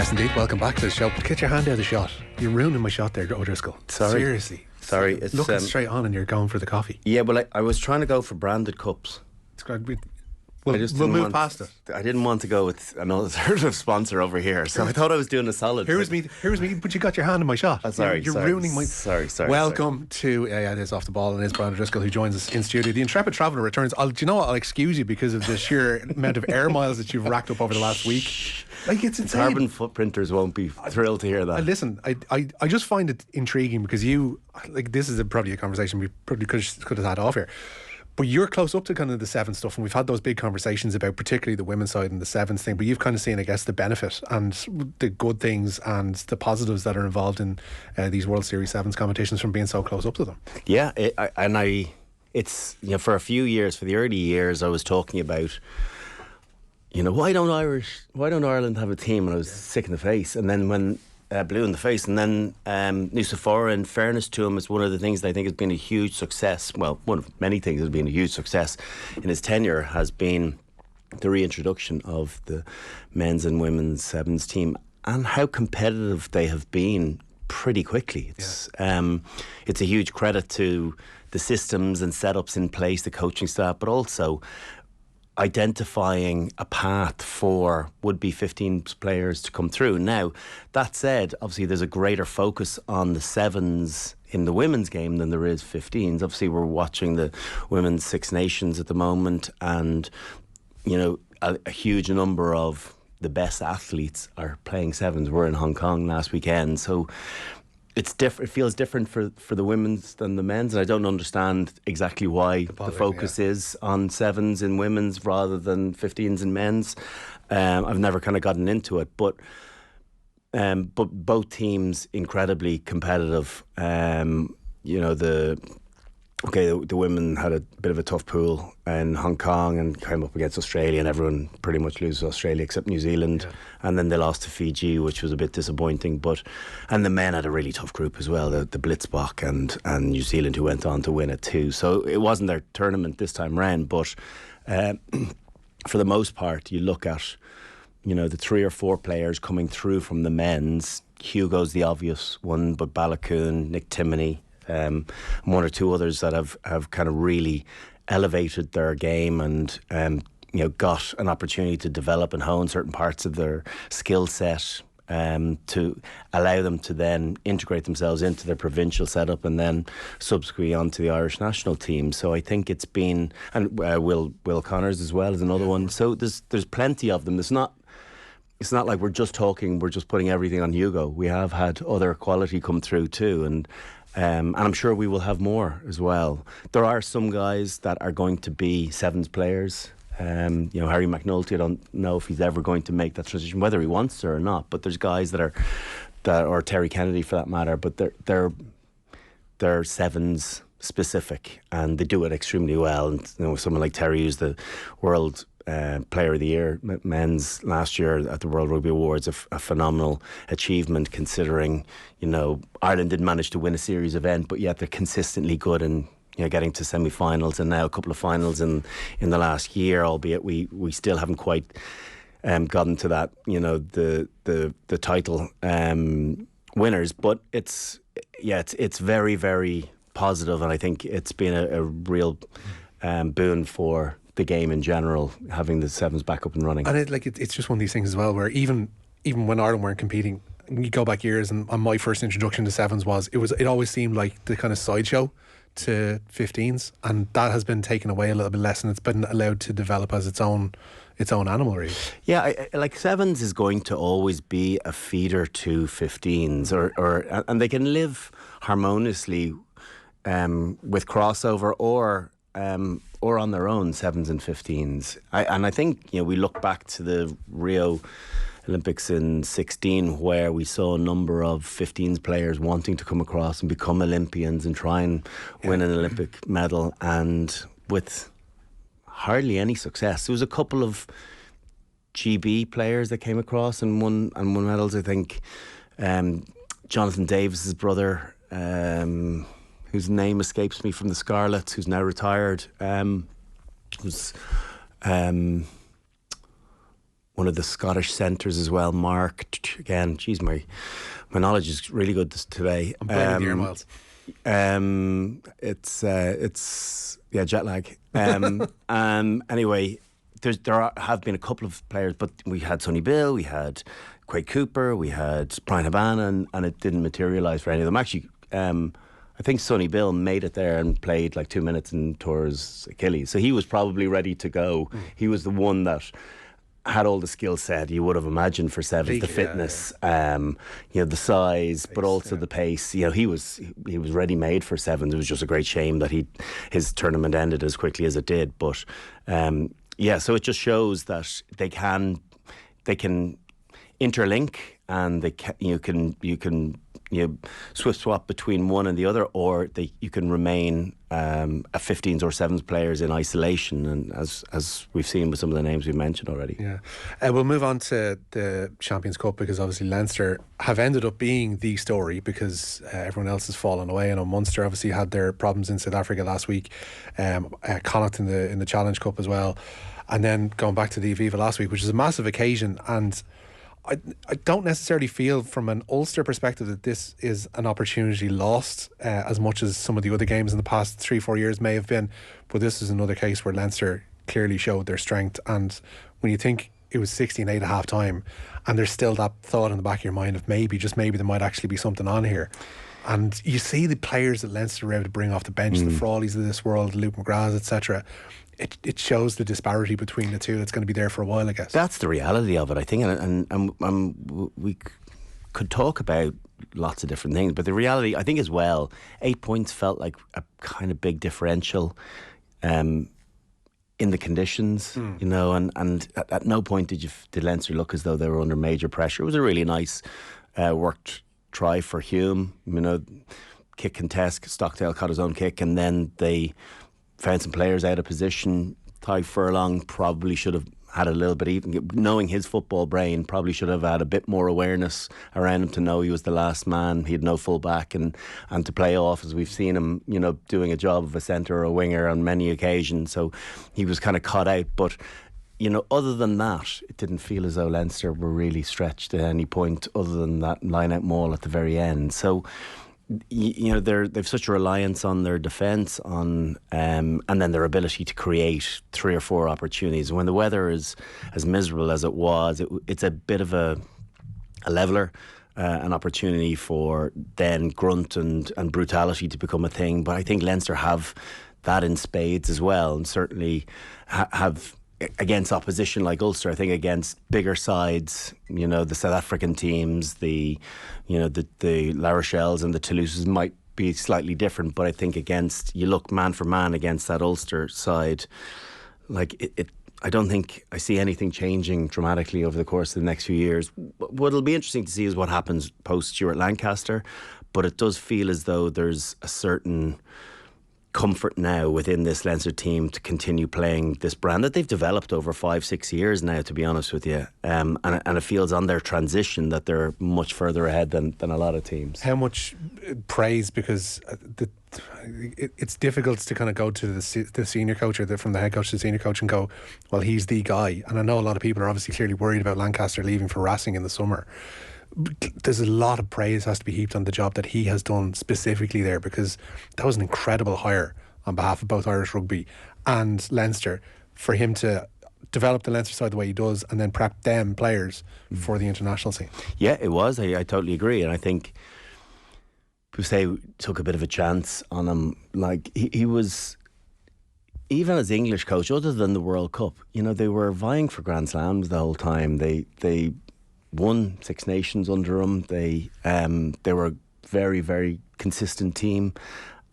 Yes, indeed. Welcome back to the show. Get your hand out of the shot. You're ruining my shot there, O'Driscoll. Sorry. Seriously. Sorry. It's looking straight on and you're going for the coffee. Yeah, well, I was trying to go for branded cups. It's good. I just We'll didn't move want- past it. I didn't want to go with another sort of sponsor over here, so I thought I was doing a solid. Here was me, but you got your hand in my shot. Sorry, You're sorry, ruining my... Sorry. Welcome to, it is Off the Ball, and it is Brian O'Driscoll who joins us in studio. The Intrepid Traveller returns. Do you know what? I'll excuse you because of the sheer amount of air miles that you've racked up over the last week. Like, it's insane. Carbon footprinters won't be thrilled to hear that. Listen, I just find it intriguing because this is probably a conversation we probably could have had off here. But you're close up to kind of the Sevens stuff, and we've had those big conversations about particularly the women's side and the Sevens thing, but you've kind of seen, I guess, the benefit and the good things and the positives that are involved in these World Series Sevens competitions from being so close up to them. Yeah, it's for a few years, for the early years, I was talking about, why don't Ireland have a team? And I was sick in the face. And then when blue in the face, and then Nucifora, in fairness to him, is one of the things that I think has been a huge success. Well, one of many things that has been a huge success in his tenure has been the reintroduction of the men's and women's Sevens team and how competitive they have been pretty quickly. It's a huge credit to the systems and setups in place, the coaching staff, but also identifying a path for would-be 15 players to come through. Now, that said, obviously there's a greater focus on the Sevens in the women's game than there is 15s. Obviously we're watching the Women's Six Nations at the moment, and a huge number of the best athletes are playing Sevens. We're in Hong Kong last weekend, so it's different. It feels different for the women's than the men's, and I don't understand exactly why the focus is on Sevens in women's rather than 15s in men's. I've never kind of gotten into it, but both teams incredibly competitive. The women had a bit of a tough pool in Hong Kong and came up against Australia, and everyone pretty much loses Australia except New Zealand. Yeah. And then they lost to Fiji, which was a bit disappointing. And the men had a really tough group as well, the Blitzbach and New Zealand, who went on to win it too. So it wasn't their tournament this time round, but for the most part, you look at the 3 or 4 players coming through from the men's. Hugo's the obvious one, but Balakoon, Nick Timoney, one or two others that have kind of really elevated their game and got an opportunity to develop and hone certain parts of their skill set to allow them to then integrate themselves into their provincial setup and then subsequently onto the Irish national team. So I think it's been, and Will Connors as well is another one. So there's plenty of them. It's not like we're just putting everything on Hugo. We have had other quality come through too, and I'm sure we will have more as well. There are some guys that are going to be Sevens players. Harry McNulty, I don't know if he's ever going to make that transition, whether he wants to or not. But there's guys that or Terry Kennedy for that matter. But they're Sevens specific, and they do it extremely well. And someone like Terry, who's the world Player of the Year men's last year at the World Rugby Awards, a phenomenal achievement considering Ireland didn't manage to win a series event, but yet they're consistently good and getting to semi-finals and now a couple of finals in the last year, albeit we still haven't quite gotten to that the title winners, but it's very, very positive, and I think it's been a real boon for the game in general, having the Sevens back up and running. And it's just one of these things as well where even when Ireland weren't competing, you go back years, and my first introduction to Sevens it always seemed like the kind of sideshow to 15s, and that has been taken away a little bit less, and it's been allowed to develop as its own animal, really. Yeah, Sevens is going to always be a feeder to 15s, and they can live harmoniously with crossover or on their own, 7s and 15s. I think we look back to the Rio Olympics in 16, where we saw a number of 15s players wanting to come across and become Olympians and try and win an Olympic medal, and with hardly any success. There was a couple of GB players that came across and won medals. I think Jonathan Davis's brother, whose name escapes me, from the Scarlets, who's now retired, one of the Scottish centres as well, Mark. Again, geez, my knowledge is really good today. I'm blaming the air miles. It's jet lag. Anyway, there have been a couple of players, but we had Sonny Bill, we had Quade Cooper, we had Brian Habana, and it didn't materialise for any of them. Actually, I think Sonny Bill made it there and played like 2 minutes and tore his Achilles. So he was probably ready to go. He was the one that had all the skill set you would have imagined for sevens, the fitness, the size, but also the pace. He was ready made for sevens. It was just a great shame that his tournament ended as quickly as it did. But so it just shows that they can interlink, and you can swift swap between one and the other, or you can remain a 15s or 7s players in isolation, and as we've seen with some of the names we've mentioned already. We'll move on to the Champions Cup, because obviously Leinster have ended up being the story, because everyone else has fallen away. I know Munster obviously had their problems in South Africa last week, Connacht in the Challenge Cup as well, and then going back to the Aviva last week, which is a massive occasion. And I don't necessarily feel from an Ulster perspective that this is an opportunity lost as much as some of the other games in the past 3-4 years may have been, but this is another case where Leinster clearly showed their strength. And when you think it was 16-8 at half time, and there's still that thought in the back of your mind of maybe there might actually be something on here. And you see the players that Leinster were able to bring off the bench, the Frawleys of this world, Luke McGrath, etc. It shows the disparity between the two that's going to be there for a while, I guess. That's the reality of it, I think, and we could talk about lots of different things, but the reality, I think, as well, 8 points felt like a kind of big differential in the conditions, and at no point did Leinster look as though they were under major pressure. It was a really nice worked try for Hume, kick contest, Stockdale caught his own kick, and then they found some players out of position. Ty Furlong probably should have had a little bit, even knowing his football brain, probably should have had a bit more awareness around him to know he was the last man. He had no full back, and to play off, as we've seen him, doing a job of a centre or a winger on many occasions. So he was kind of caught out. But other than that, it didn't feel as though Leinster were really stretched at any point, other than that line-out maul at the very end. So they've such a reliance on their defence, and then their ability to create 3 or 4 opportunities. When the weather is as miserable as it was, it's a bit of a leveller, an opportunity for then grunt and brutality to become a thing. But I think Leinster have that in spades as well, and certainly have against opposition like Ulster. I think against bigger sides, the South African teams, the La Rochelles and the Toulouses might be slightly different, but I think you look man for man against that Ulster side, like I don't think I see anything changing dramatically over the course of the next few years. What'll be interesting to see is what happens post Stuart Lancaster, but it does feel as though there's a certain comfort now within this Leinster team to continue playing this brand that they've developed over 5-6 years now, to be honest with you, and it feels on their transition that they're much further ahead than a lot of teams. How much praise, because it's difficult to kind of go to the senior coach, or from the head coach to the senior coach, and go, well, he's the guy. And I know a lot of people are obviously clearly worried about Lancaster leaving for Racing in the summer. There's a lot of praise has to be heaped on the job that he has done specifically there, because that was an incredible hire on behalf of both Irish Rugby and Leinster, for him to develop the Leinster side the way he does, and then prep them players for the international scene. Yeah, it was. I totally agree, and I think people say took a bit of a chance on him. Like he was, even as English coach, other than the World Cup, they were vying for Grand Slams the whole time. They won Six Nations under him. They were a very, very consistent team,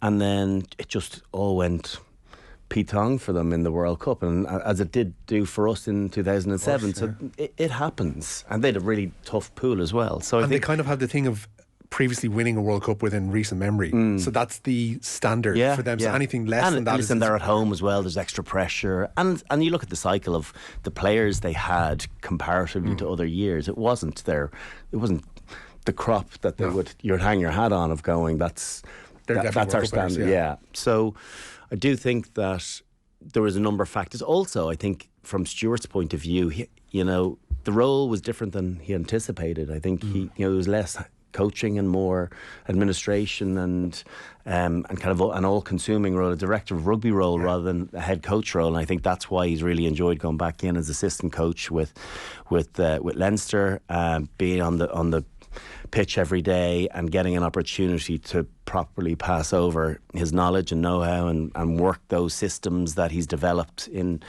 and then it just all went pitong for them in the World Cup, and as it did do for us in 2007. Course, yeah. So it happens, and they had a really tough pool as well. So I think they kind of had the thing of previously winning a World Cup within recent memory, so that's the standard for them. So anything less than that, listen, they're at home as well. There's extra pressure, and you look at the cycle of the players they had comparatively to other years. It wasn't the crop that they you'd hang your hat on of going, that's our standard. Yeah. So I do think that there was a number of factors. Also, I think from Stuart's point of view, the role was different than he anticipated. I think there was less coaching and more administration and kind of an all-consuming role, a director of rugby role rather than a head coach role. And I think that's why he's really enjoyed going back in as assistant coach with Leinster, being on the pitch every day and getting an opportunity to properly pass over his knowledge and know-how and work those systems that he's developed in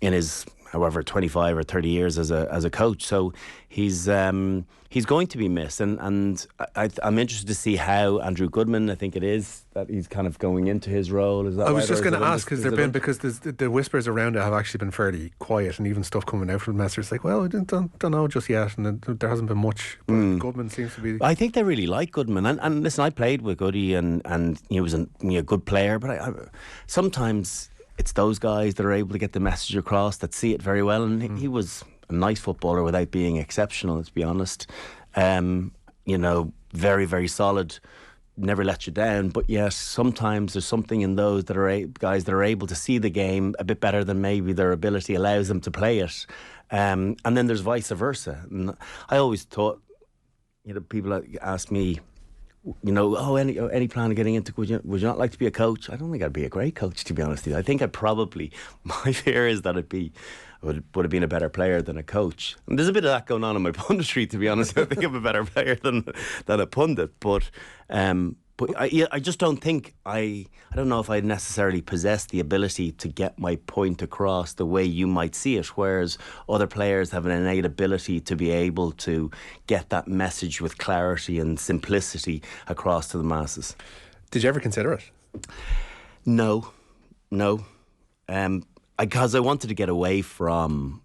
his however 25 or 30 years as a coach. So he's going to be missed, and I'm interested to see how Andrew Goodman, I think it is, that he's kind of going into his role. Is that I was right? just going to ask, because the whispers around it have actually been fairly quiet, and even stuff coming out from Leinster, it's like, well, I don't know just yet, and there hasn't been much. But Goodman seems to be. I think they really like Goodman, and listen, I played with Goody, and he was a good player, but I sometimes it's those guys that are able to get the message across, that see it very well, and he was a nice footballer without being exceptional, let's be honest. Very, very solid, never let you down, but yes, sometimes there's something in those that are guys that are able to see the game a bit better than maybe their ability allows them to play it. And then there's vice versa. And I always thought, people ask me, any plan of getting into, would you not like to be a coach? I don't think I'd be a great coach, to be honest with you. I think my fear is that would have been a better player than a coach. And there's a bit of that going on in my punditry, to be honest. I think I'm a better player than a pundit, but I just don't think I don't know if I necessarily possess the ability to get my point across the way you might see it, whereas other players have an innate ability to be able to get that message with clarity and simplicity across to the masses. Did you ever consider it? No. Because I wanted to get away from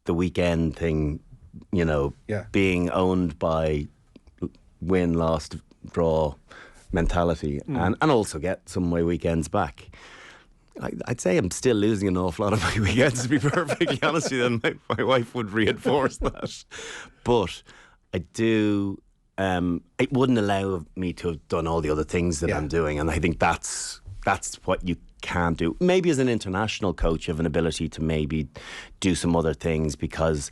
the weekend thing, being owned by win, lost, draw mentality, and also get some of my weekends back. I'd say I'm still losing an awful lot of my weekends, to be perfectly honest with you, and my wife would reinforce that. But I do, it wouldn't allow me to have done all the other things that I'm doing, and I think that's what you can't do. Maybe as an international coach, you have an ability to maybe do some other things because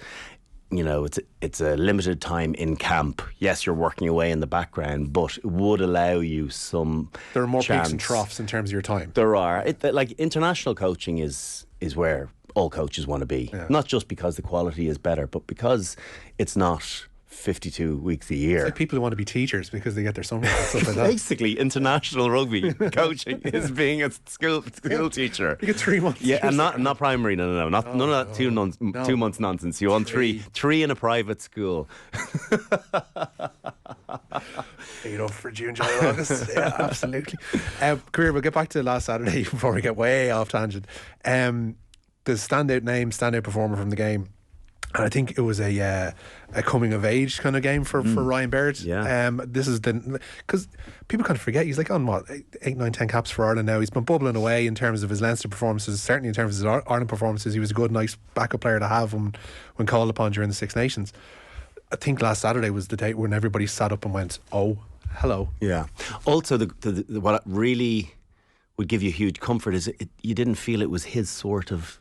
it's a limited time in camp. Yes, you're working away in the background, but it would allow you some. There are more chance. peaks and troughs in terms of your time. There are. International coaching is where all coaches want to be. Yeah. Not just because the quality is better, but because it's not 52 weeks a year. It's like people who want to be teachers because they get their summer and stuff like that. Basically, international rugby coaching is being a school teacher. You get 3 months. Yeah, and not primary. No. None of that 2 months nonsense. You want three in a private school. For June, July, August. Yeah, absolutely. Career, we'll get back to last Saturday before we get way off tangent. The standout performer from the game. And I think it was a coming of age kind of game for Ryan Baird. Yeah. This is because people kind of forget he's like on 8, 9, 10 caps for Ireland now. He's been bubbling away in terms of his Leinster performances. Certainly in terms of his Ireland performances, he was a good, nice backup player to have when called upon during the Six Nations. I think last Saturday was the day when everybody sat up and went, "Oh, hello." Yeah. Also, what really would give you huge comfort is you didn't feel it was his sort of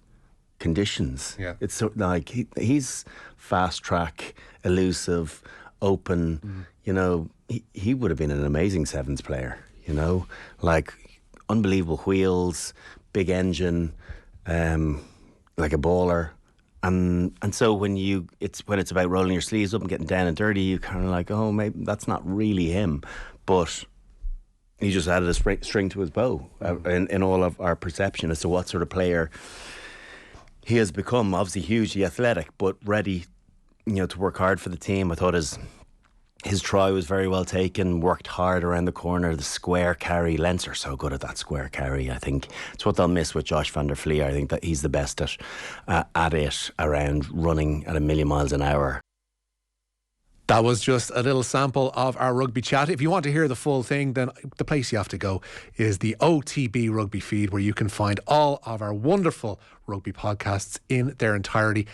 conditions. Yeah. It's sort of like he's fast track, elusive, open. He would have been an amazing sevens player. Like unbelievable wheels, big engine, like a baller. And so when it's about rolling your sleeves up and getting down and dirty, you kind of like, oh, maybe that's not really him, but he just added a string to his bow in all of our perception as to what sort of player he has become. Obviously hugely athletic, but ready, to work hard for the team. I thought his try was very well taken, worked hard around the corner, the square carry. Leinster are so good at that square carry. I think it's what they'll miss with Josh van der Flier. I think that he's the best at it around running at 1,000,000 miles an hour. That was just a little sample of our rugby chat. If you want to hear the full thing, then the place you have to go is the OTB Rugby feed, where you can find all of our wonderful rugby podcasts in their entirety.